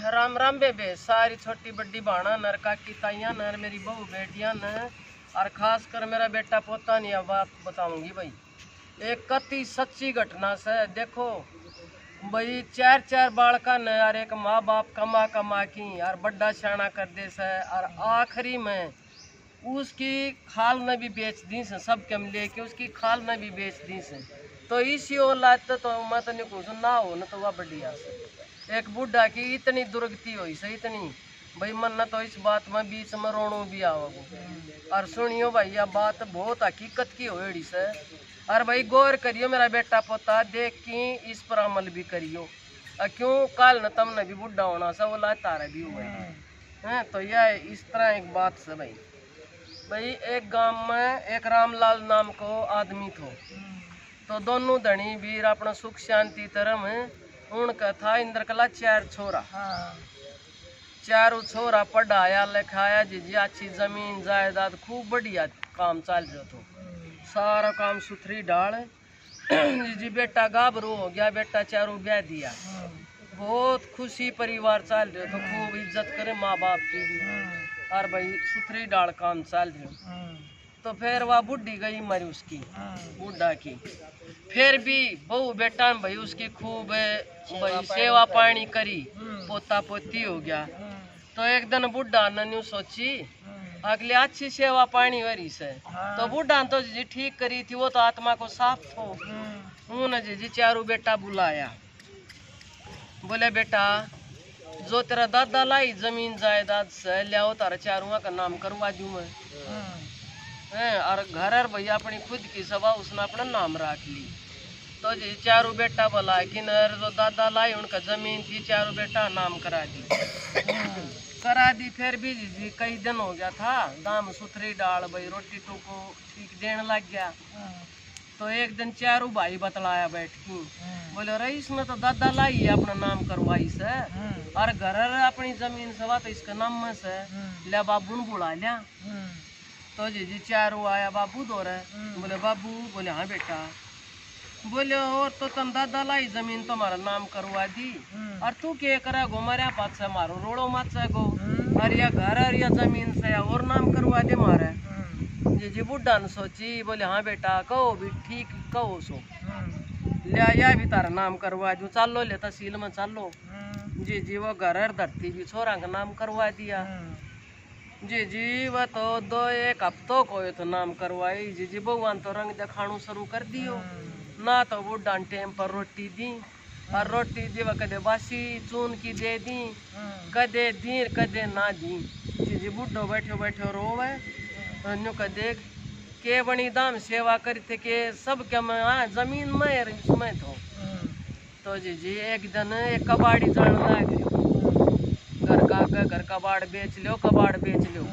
राम राम बेबे, सारी छोटी बड़ी बाणा नर काकी ताइयां नर मेरी बहू बेटियां न और खास कर मेरा बेटा पोता नहीं अब बात बताऊंगी भाई। एक कति सच्ची घटना से देखो भाई, चार चार बालका न और एक माँ बाप कमा कमा की और बड्डा शाना कर दे से और आखिरी में उसकी खाल न भी बेच दी से, सब कम लेके उसकी खाल न भी बेच दी से। तो इसी औलाद तो मैं तो नहीं कुछ ना हो न तो वह बढ़िया से एक बुढ़ा की इतनी दुर्गति हुई से इतनी भाई, मन न तो इस बात में बीच में रोणो भी आओ। और सुनियो भाई, यह बात बहुत हकीकत की होड़ी से। और भाई गौर करियो मेरा बेटा पोता, देख की इस पर अमल भी करियो। क्यों काल न तम न भी बुढ़ा होना सा औलाद तारा भी हुआ है। तो यह इस तरह एक बात से भाई। भाई एक गांव में एक रामलाल नाम को आदमी थो। तो दोनों धनी वीर अपना सुख शांति तरह उनका था इंद्रकला चार छोरा। चारों छोरा पढ़ाया लिखाया जी अच्छी जमीन जायदाद खूब बढ़िया काम चल रहा था, सारा काम सुथरी डाल जी। बेटा गाभरू हो गया, बेटा चारों ब्याह दिया, बहुत खुशी परिवार चल रहे तो खूब इज्जत करे माँ बाप की भी। और भाई सुथरी डाल काम चल रहे। तो फिर वह बुढ़ी गई मरी उसकी बुढ़ा की। फिर भी बहू बेटा भाई उसकी खूब भाई सेवा पानी करी, पोता पोती हो गया। तो एक दिन बुढ़ा ने न्यू सोची अगले अच्छी सेवा पानी वरी से। तो बुढ़ा तो जी ठीक करी थी, वो तो आत्मा को साफ हो। उन्होंने जी चारों बेटा बुलाया, बोले बेटा जो तेरा दादा लाई जमीन जायदाद से लियाओ तारा चारुआ का नाम करवा दूं मैं। और घर भैया अपनी खुद की सभा उसने अपना नाम रख ली। तो जी चारों बेटा बोला कि नर जो दादा लाई उनका जमीन थी चारों बेटा नाम करा दी। करा दी। फिर भी जी कई दिन हो गया था, दाम सुथरी डाल भाई रोटी टूको ठीक देने लग गया। तो एक दिन चारों भाई बतलाया बैठ की, बोले रईस ने तो दादा लाई है अपना नाम करवाई से और घर अपनी जमीन सवा तो इसका नाम में से लिया बाबू ने बुला लिया। तो जी चारों आया बाबू दो रहे। बोले बाबू, बोले हाँ बेटा। बोले और तो तुम दादा लाई जमीन तुम्हारा नाम करवा दी और तू क्या करे गो मारे पास से मारो रोड़ो मत से गो और या घर और या जमीन से और नाम करवा दे मारे। जी बुढ़ा ने सोची, बोले हाँ बेटा कहो भी ठीक कहो सो लिया या भी तारा नाम करवा दूं, चलो ले तहसील में चलो। जी वो घर धरती भी छोरा का नाम करवा दिया। जी वह तो दो एक हफ्तों को तो नाम करवाई। जी भगवान तो रंग दिखाणु शुरू कर दियो ना। तो वो डांटे पर रोटी दी और रोटी दी वह कदे बासी चून की दे दी, कदे दी कदे ना दी। जी बुढ़ो बैठो बैठो रोवे देख के बनी दाम सेवा करते के सब क्या मैं जमीन में इसमें तो जी एक दिन एक कबाड़ी जान लग घर कबाड़ बेच लो कबाड़ बेच लो।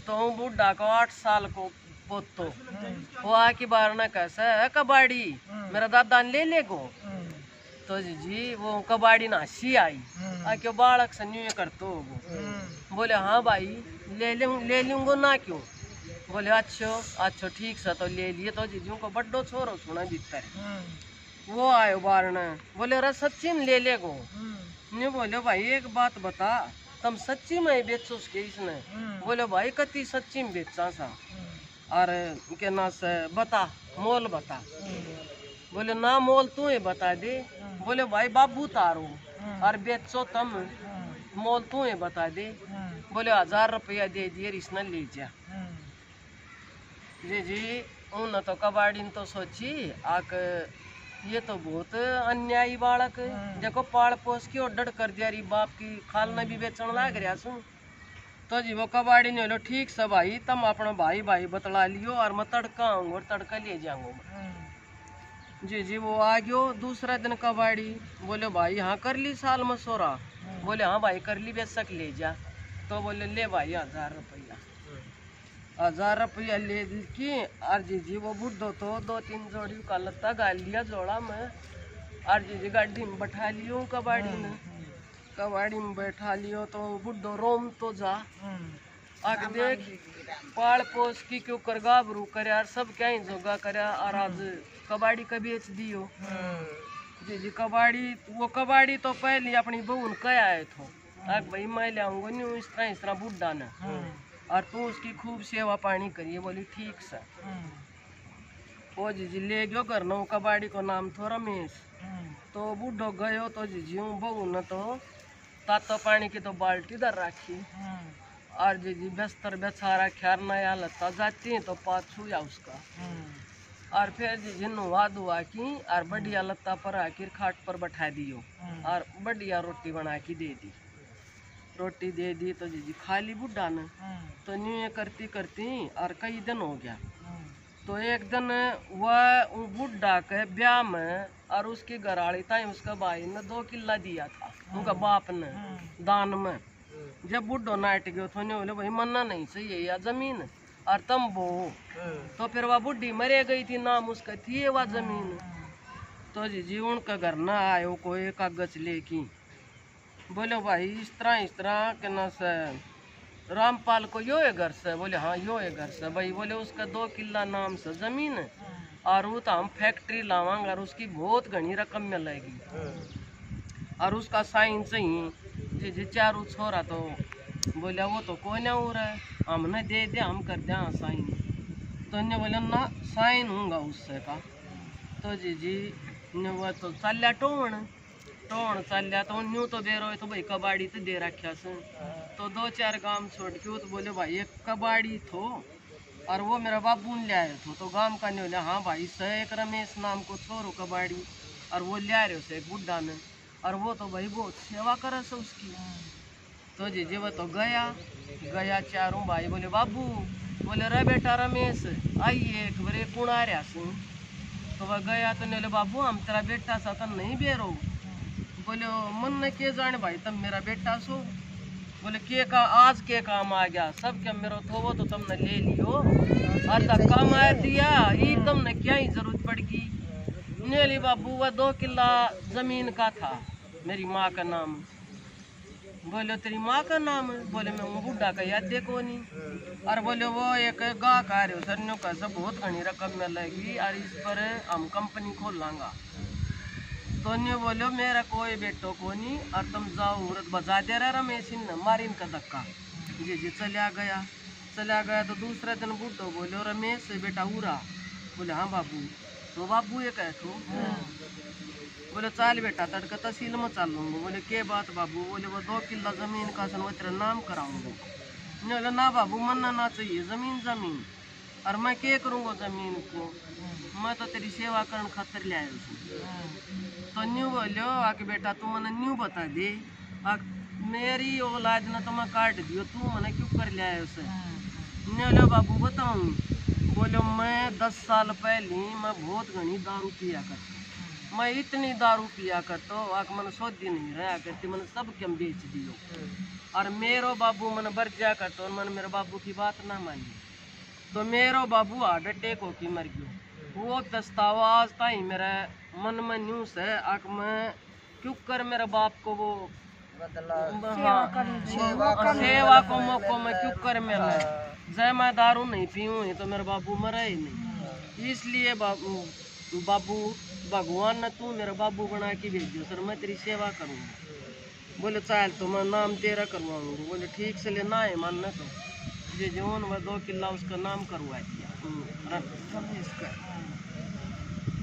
तो हूँ बुढ़ा को 8 साल को पोतो वो आकी बार न कैसे है कबाड़ी मेरा दादा ले ले गो। तो जी वो कबाड़ी ना हंसी आई आके बालक से न्यू कर तो बोले हाँ भाई ले लूंगो ना क्यों। बोले अच्छो ठीक से तो ले लिए। तो जीजू को बड्डो छोरो सुना भीतर वो आयो बारण, बोले रे सच्ची में ले ले गो। नहीं बोले भाई एक बात बता, तुम सच्ची में बेचो उसके इसने। बोले भाई कति सच्ची में बेचा सा और के ना से बता मोल बता। बोले ना मोल तू ही बता दे। बोले भाई बाबू तारो और बेचो तुम मोल तू ही बता दे। बोले 1000 रुपया दे दिए इसने ले जा। जी उन तो कबाड़ी तो सोची आक ये तो बहुत अन्यायी बालक देखो पाल पोस की और डर कर दिया री बाप की खाल न भी बेचन लाग रहा सू। तो जी वो कबाड़ी ने लो ठीक से भाई तुम अपना भाई भाई बतला लियो और मैं तड़का आऊंगा और तड़का ले जाऊंगा। जी वो आ गयो दूसरा दिन कबाड़ी। बोले भाई हाँ कर ली साल मसोरा। बोले हाँ भाई कर ली बेशक ले जा। तो बोले ले भाई 1000 रुपया। 1000 रुपया ले की और जी वो बुढ़ो तो 2-3 जोड़ी का लत्ता गाल लिया जोड़ा में और जी गाड़ी में बैठा लियो कबाड़ी में। कबाड़ी में बैठा लियो तो बुढ़ो रोम तो जा आगे देख पाल पोस की क्यों कर गाभरू कर सब क्या ही जोगा कर और आज कबाड़ी का बेच दियो। जी कबाड़ी वो कबाड़ी तो पहले अपनी बहू कह आए थे ताक भाई मैं ले आऊंगा नहीं इस तरह बुढ़ा न, और तू उसकी खूब सेवा पानी करिए। बोली ठीक से। वो जीजी ले गयो घर न, कबाड़ी को नाम थो रमेश। तो बूढ़ो गयो तो जीजी बहू न तो तातो पानी की तो बाल्टी दर राखी, और जीजी बिस्तर बेचारा ख्यार नया लता जाती तो पाछू या उसका, और फिर जीजी नुआ दुआ की और बढ़िया लत्ता पर आखिर खाट पर बैठा दियो और बढ़िया रोटी बना के दे दी। रोटी दे दी तो जीजी खा ली बुढ़ा ने। तो न्यू ये करती करती और कई दिन हो गया। तो एक दिन वह बुढ़ा के ब्याह में और उसकी घराड़ी था, उसका भाई ने 2 किला दिया था उनका बाप ने दान में। जब बुढ़ो नाट गयो तो नहीं बोले भाई मन्ना नहीं सही या जमीन और तुम बो। तो फिर वह बुढ़ी मरे गई थी, नाम उसका थी वह जमीन। तो जी उनका घर ना आयो कोई कागज लेके, बोले भाई इस तरह के ना से रामपाल को यो है घर से। बोले हाँ यो है घर से भाई। बोले उसका 2 किला नाम से जमीन है और वो तो हम फैक्ट्री लावांगे और उसकी बहुत घनी रकम मिलेगी और उसका साइन चाहिए। जी चारू छोरा तो बोले वो तो कोई ना हो रहा है, हमने दे दिया हम कर दिया साइन। तो इन्हें बोले ना साइन होगा उससे का। तो जी ने वो तो चल लिया टोन चल लिया। तो न्यू तो दे रहे तो भाई कबाड़ी तो दे रखा से। तो 2-4 गांव छोड़ के तो बोले भाई एक कबाड़ी थो और वो मेरा बाबू ने ले आए थे। तो गांव का नहीं बोले हाँ भाई से एक रमेश नाम को छोरो कबाड़ी और वो ले आ रहे से एक बुढ़ा ने, और वो तो भाई बहुत सेवा करे से उसकी। तो जी वो तो गया चारों भाई बोले बाबू, बोले रे बेटा रमेश आइए एक बारे कौन आ रहा से। तो वह गया तो बोले बाबू हम तेरा बेटा सा तो नहीं बेरो। बोले मन ने के जाने भाई तब मेरा बेटा सो। बोले के का आज के काम आ गया सब क्या मेरा थो वो तो तुमने ले लियो और तक काम आ दिया ये तुमने क्या ही जरूरत पड़गी। नेली बाबू वह 2 किला जमीन का था मेरी माँ का नाम। बोले तेरी माँ का नाम है। बोले मैं बुढ़ा का याद देखो नहीं। और बोले वो एक गा का रहे सर का सब बहुत घनी रकम मिलेगी और इस पर हम कंपनी खोल लांगा। तो नहीं बोलो मेरा कोई बेटो को नहीं और तुम जाओ औरत बजा दे रहा रमेश ने मारी इनका धक्का। जी चला गया। तो दूसरे दिन बुढ़ो बोलो रमेश बेटा उरा। बोले हाँ बाबू। तो बाबू ये कहे तो बोले चाल बेटा तड़का तहसील में चल लूँगा। बोले के बात बाबू। बोले वो 2 किला जमीन का सन वो तेरा नाम कराऊंगा। नहीं बोले ना बाबू मन्ना ना चाहिए जमीन और मैं क्या करूँगा जमीन को, मैं तो तेरी सेवा करने खातिर ले आया हूँ। तो न्यू बोलो आके बेटा तू मैंने न्यू बता दे मेरी औलाद ने तो मैं काट दियो तू मैंने क्यों कर लिया है उसे। नहीं बोलो बाबू बताऊँ। बोलो मैं 10 साल पहले मैं बहुत घनी दारू पिया करता, मैं इतनी दारू पिया करता आके मैंने सोच नहीं रहा करती मैंने सब क्या बेच दियो और मेरो बाबू मैंने बर जा करता और मैंने मेरे बाबू की बात ना मानी। तो मेरो बाबू हार्ट अटैक होके मर गयो। वो पछतावा आज ताई मेरे मन में न्यूज है आक मैं क्यों कर मेरे बाप को वो सेवा को मौको में क्यों कर मेरा जय मैं दारू नहीं पीऊँ तो मेरा बाबू मरा ही नहीं। इसलिए बाबू भगवान ने तू मेरा बाबू बना के भेजो सर मैं तेरी सेवा करूँगा। बोले चल तो मैं नाम तेरा करवाऊंगा। बोले ठीक से लेना है मानना तो ये जौन वह 2 किला उसका नाम करवा दिया इसका।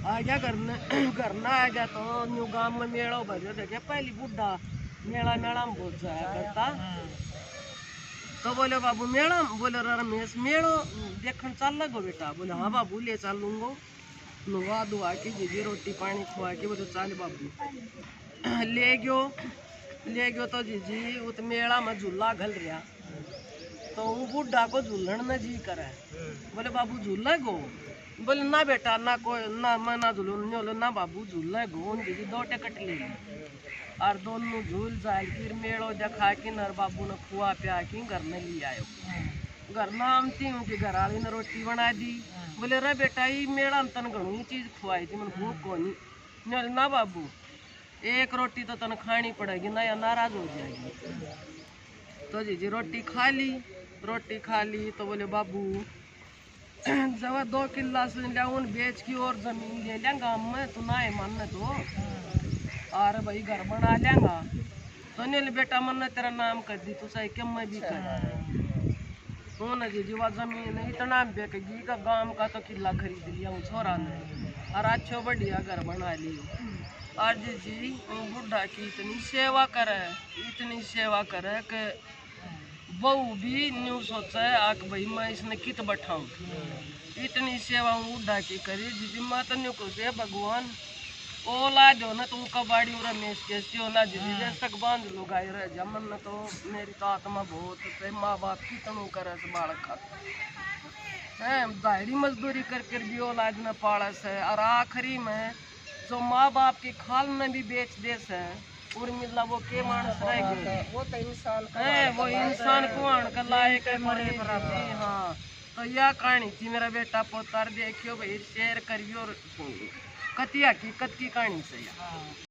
आ गया करना आ गया तो न्यू गांव में मेला भजो देखे पहली बुढ़ा मेला में बोल जाया करता। तो बोले बाबू मेला। बोले रमेश मेड़ो देखने चल लगो बेटा। बोले हाँ बाबू ले चल लूँगो। नुआ दुआ के जी रोटी पानी खुआ के बोले चल बाबू ले गयो। तो जी उत मेला में झूला घल रहा तो वो बुढ़ा को झूलन न जी करे। बोले बाबू झूला गो। बोले ना बेटा ना कोई ना मैं ना झूलून। बोले ना बाबू झूला गो। जी 2 टिकट ले ली और दोनों झूल जाए फिर मेड़ो देखा कि नर बाबू ने खुआ पिया कि घर में ले आयो। घर में आमती हूँ कि घर वाली ने रोटी बना दी। बोले रे बेटा ये मेड़ा में तन घनी चीज़ खुआई थी मैंने भूख को नहीं। ना बाबू एक रोटी तो तन खानी पड़ेगी ना या नाराज हो जाएगी। तो जी रोटी खा ली। तो बोले बाबू जब 2 किला से लिया बेच की और जमीन ले लिया गाँव में तो ना है मानने तो और भाई घर बना लेंगा। तो नहीं बेटा मन ने तेरा नाम कर दी, तू सही क्यों मैं भी कर हूँ ना जी जीवा जमीन इतना बेचगी का गांव का तो किला खरीद लिया हूँ छोरा ने और अच्छो बढ़िया घर बना लियो। आज जी बुढ़ा की इतनी सेवा करे कि बहू भी न्यू सोचा है आक भाई मैं इसने कित बैठाऊँ। इतनी सेवा बुढ़ा की करी जी मैं तो न्यू कुछ भगवान ओला जो ना तुम कबाड़ी और रमेश कैसी हो ना जी जैसे तक बांध लो गाय रह जमन न तो मेरी तो आत्मा बहुत है माँ बाप की तनु करे से बालक खाता है दायरी मजदूरी करके भी औलाद न पाड़स है और आखिरी में जो माँ बाप की खाल में भी बेच देस है और मिला वो के मानस रह गए वो तो इंसान है वो इंसान कुआन का लायक है मरे हाँ। तो यह कहानी थी मेरा बेटा पोतार देखियो भाई शेयर करियो और कतिया की कत की कहानी से।